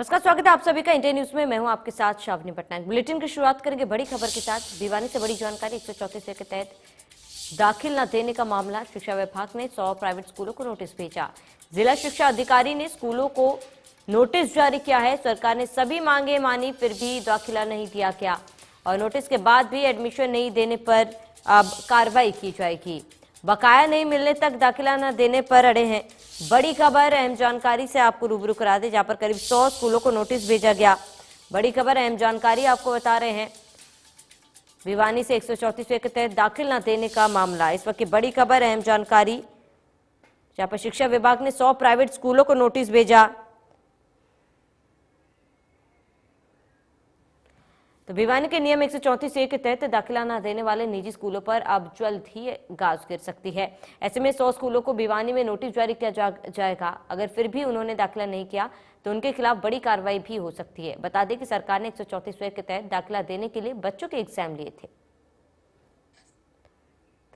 नमस्कार, स्वागत है आप सभी का इंडिया न्यूज में। मैं हूं आपके साथ शावनी पटनायक। बुलेटिन की शुरुआत करेंगे बड़ी खबर के साथ। भिवानी से बड़ी जानकारी। 134 के तहत दाखिल न देने का मामला। शिक्षा विभाग ने 100 प्राइवेट स्कूलों को नोटिस भेजा। जिला शिक्षा अधिकारी ने स्कूलों को नोटिस जारी किया है। सरकार ने सभी मांगे मानी, फिर भी दाखिला नहीं दिया गया और नोटिस के बाद भी एडमिशन नहीं देने पर अब कार्रवाई की जाएगी। बकाया नहीं मिलने तक दाखिला न देने पर अड़े हैं। बड़ी खबर, अहम जानकारी से आपको रूबरू करा दे, जहां पर करीब 100 स्कूलों को नोटिस भेजा गया। बड़ी खबर, अहम जानकारी आपको बता रहे हैं। भिवानी से 134 के तहत दाखिल न देने का मामला। इस वक्त की बड़ी खबर, अहम जानकारी, जहां पर शिक्षा विभाग ने 100 प्राइवेट स्कूलों को नोटिस भेजा। तो भिवानी के नियम 134 के तहत दाखिला न देने वाले निजी स्कूलों पर अब जल्द ही गाज गिर सकती है। ऐसे में 100 स्कूलों को भिवानी में नोटिस जारी किया जाएगा। अगर फिर भी उन्होंने दाखिला नहीं किया तो उनके खिलाफ बड़ी कार्रवाई भी हो सकती है। बता दें कि सरकार ने 134 के तहत दाखिला देने के लिए बच्चों के एग्जाम लिए थे,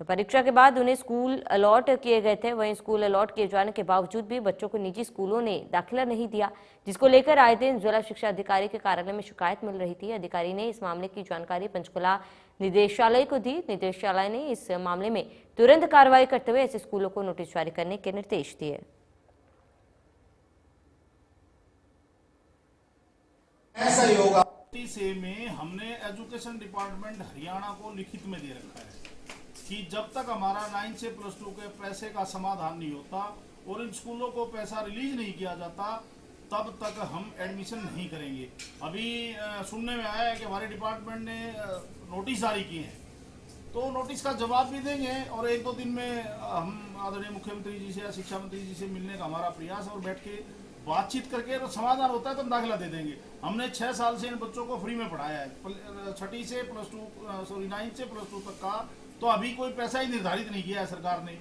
तो परीक्षा के बाद उन्हें स्कूल अलॉट किए गए थे। वहीं स्कूल अलॉट किए जाने के बावजूद भी बच्चों को निजी स्कूलों ने दाखिला नहीं दिया, जिसको लेकर आए दिन जिला शिक्षा अधिकारी के कार्यालय में शिकायत मिल रही थी। अधिकारी ने इस मामले की जानकारी पंचकुला निदेशालय को दी। निदेशालय ने इस मामले में तुरंत कार्रवाई करते हुए ऐसे स्कूलों को नोटिस जारी करने के निर्देश दिए। ऐसा ही होगा। से में हमने एजुकेशन डिपार्टमेंट हरियाणा को लिखित में दे रखा है कि जब तक हमारा 9 से +2 के पैसे का समाधान नहीं होता और इन स्कूलों को पैसा रिलीज नहीं किया जाता, तब तक हम एडमिशन नहीं करेंगे। अभी सुनने में आया है कि हमारे डिपार्टमेंट ने नोटिस जारी किए हैं, तो नोटिस का जवाब भी देंगे और 1-2 दिन में हम आदरणीय मुख्यमंत्री जी से या शिक्षा मंत्री जी से मिलने का हमारा प्रयास है और बैठ के बातचीत करके तो समाधान होता है तो हम दाखिला दे देंगे। हमने 6 साल से इन बच्चों को फ्री में पढ़ाया है, 9 से +2 तक का, तो अभी कोई पैसा ही निर्धारित नहीं किया है सरकार ने।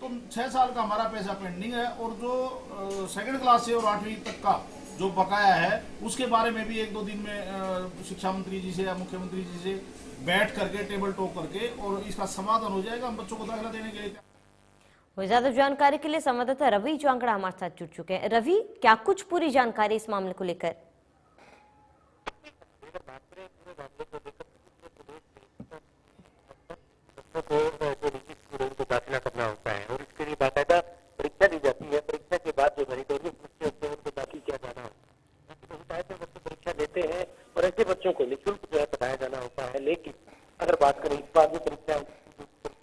तो 6 साल का हमारा पैसा पेंडिंग है और जो सेकंड क्लास से और 8वीं तक का जो बकाया है उसके बारे में भी 1-2 दिन में शिक्षा मंत्री जी से या मुख्यमंत्री जी से बैठ करके टेबल टॉक करके और इसका समाधान हो जाएगा। हम बच्चों को दाखिला देने के लिए। ज्यादा जानकारी के लिए संवाददाता रवि जांगड़ा हमारे साथ जुड़ चुके हैं। रवि, क्या कुछ पूरी जानकारी इस मामले को लेकर? को दाखिला करना होता है और इसके लिए बाकायदा परीक्षा दी जाती है। परीक्षा के बाद जो मेरिटोरियस बच्चे होते हैं उनको दाखिल किया जाना होता है। बच्चे परीक्षा देते हैं और ऐसे बच्चों को निःशुल्क जो है पढ़ाया जाना होता है। लेकिन अगर बात करें इस बार जो परीक्षा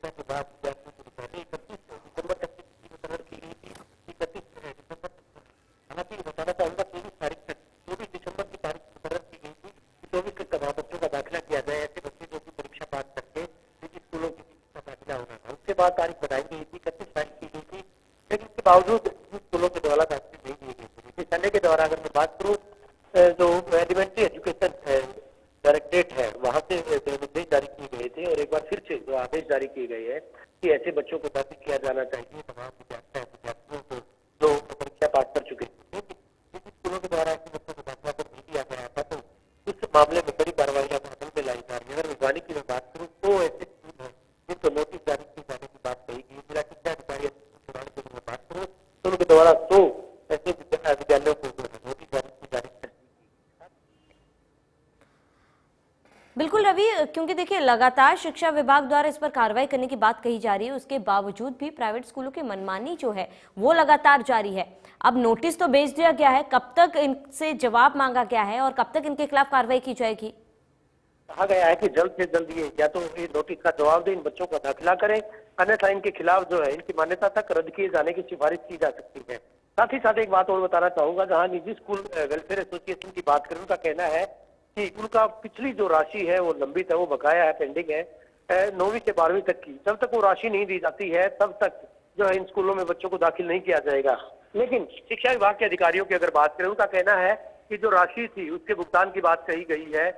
के बाद दिसंबर तक की मुकर्रर की गई थी, 31 दिसंबर। हालांकि बताना चाहूंगा 24 दिसंबर की तारीख मुकर्रर की गई थी कि 24 तक बच्चों का दाखिला किया जाए। ऐसे बच्चे जो की परीक्षा पास करके निजी स्कूलों की दाखिला होना था, उसके बाद तारीख बढ़ाई गई थी, 31 तारीख की गई थी। लेकिन इसके बावजूद स्कूलों के द्वारा दाखिले नहीं दिए गए थे। निदेशालय के द्वारा अगर मैं बात करूँ, जो एलिमेंट्री एजुकेशन डायरेक्टरेट है वहां से निर्देश जारी किए गए थे और एक बार फिर से जो आदेश जारी किए गए हैं कि ऐसे बच्चों को दाखिल किया जाना चाहिए, तमाम विद्यार्थियों को जो परीक्षा पास कर चुके थे। लेकिन स्कूलों के द्वारा ऐसे बच्चों को दाखिला कर नहीं दिया गया था, तो इस मामले में बड़ी कार्रवाई अमल में लाई जा रही है। अगर भिवानी की मैं बात करूँ तो ऐसे स्कूल है जिनको नोटिस जारी किए जाने की बात कही गई। जिला शिक्षा अधिकारी की मैं बात करूँ तो उनके द्वारा 100 ऐसे विद्यालयों को नोटिस जारी कर दी। बिल्कुल रवि, क्योंकि देखिए लगातार शिक्षा विभाग द्वारा इस पर कार्रवाई करने की बात कही जा रही है, उसके बावजूद भी प्राइवेट स्कूलों की मनमानी जो है वो लगातार जारी है। अब नोटिस तो भेज दिया गया है, कब तक इनसे जवाब मांगा गया है और कब तक इनके खिलाफ कार्रवाई की जाएगी? कहा गया है कि जल्द से जल्द ये या तो ये नोटिस का जवाब दें, इन बच्चों का दाखिला करें, अन्यथा इनके खिलाफ जो है इनकी मान्यता तक रद्द किए जाने की सिफारिश की जा सकती है। साथ ही साथ एक बात और बताना चाहूंगा, जहाँ निजी स्कूल वेलफेयर एसोसिएशन की बात करें, उनका कहना है कि उनका पिछली जो राशि है वो लंबित है, वो बकाया है, पेंडिंग है 9वीं से 12वीं तक की। जब तक वो राशि नहीं दी जाती है तब तक जो है इन स्कूलों में बच्चों को दाखिल नहीं किया जाएगा। लेकिन शिक्षा विभाग के अधिकारियों की अगर बात करें, उनका कहना है कि जो राशि थी उसके भुगतान की बात कही गई है।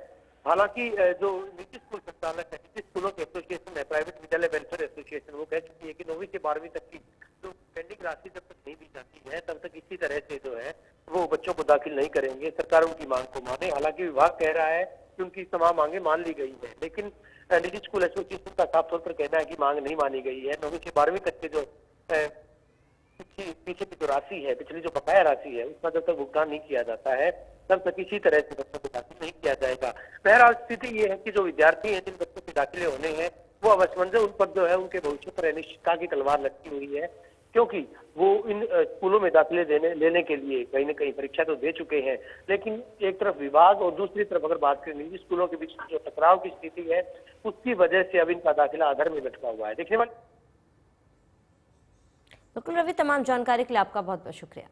हालांकि जो निजी स्कूल संचालक है, निजी स्कूलों के एसोसिएशन है, प्राइवेट विद्यालय वेलफेयर एसोसिएशन, वो कह चुकी है कि 9वीं से 12वीं तक की जो पेंडिंग राशि जब तक नहीं दी जाती है तब तक इसी तरह से जो है वो बच्चों को दाखिल नहीं करेंगे। सरकार उनकी मांग को माने। हालांकि विभाग कह रहा है कि उनकी तमाम मांगे मान ली गई है, लेकिन निजी स्कूल एसोसिएशन का साफ तौर पर कहना है कि मांग नहीं मानी गई है। 9वीं से 12वीं तक के जो पीछे की जो राशि है, पिछली जो बकाया राशि है, उसका जब तक भुगतान नहीं किया जाता है तब तक किसी तरह से बच्चों को दाखिल नहीं किया जाएगा। बहरहाल स्थिति ये है कि जो विद्यार्थी हैं, जिन बच्चों के दाखिले होने हैं, वो अवसमंजस उन पर जो है उनके भविष्य पर अनिश्चितता की तलवार लटकी हुई है, क्योंकि वो इन स्कूलों में दाखिले लेने के लिए कहीं न कहीं परीक्षा तो दे चुके हैं, लेकिन एक तरफ विभाग और दूसरी तरफ अगर बात करें निजी स्कूलों के बीच जो टकराव की स्थिति है, उसकी वजह से अब इनका दाखिला अधर में लटका हुआ है। देखने वाले बिल्कुल रवि, तमाम जानकारी के लिए आपका बहुत बहुत शुक्रिया।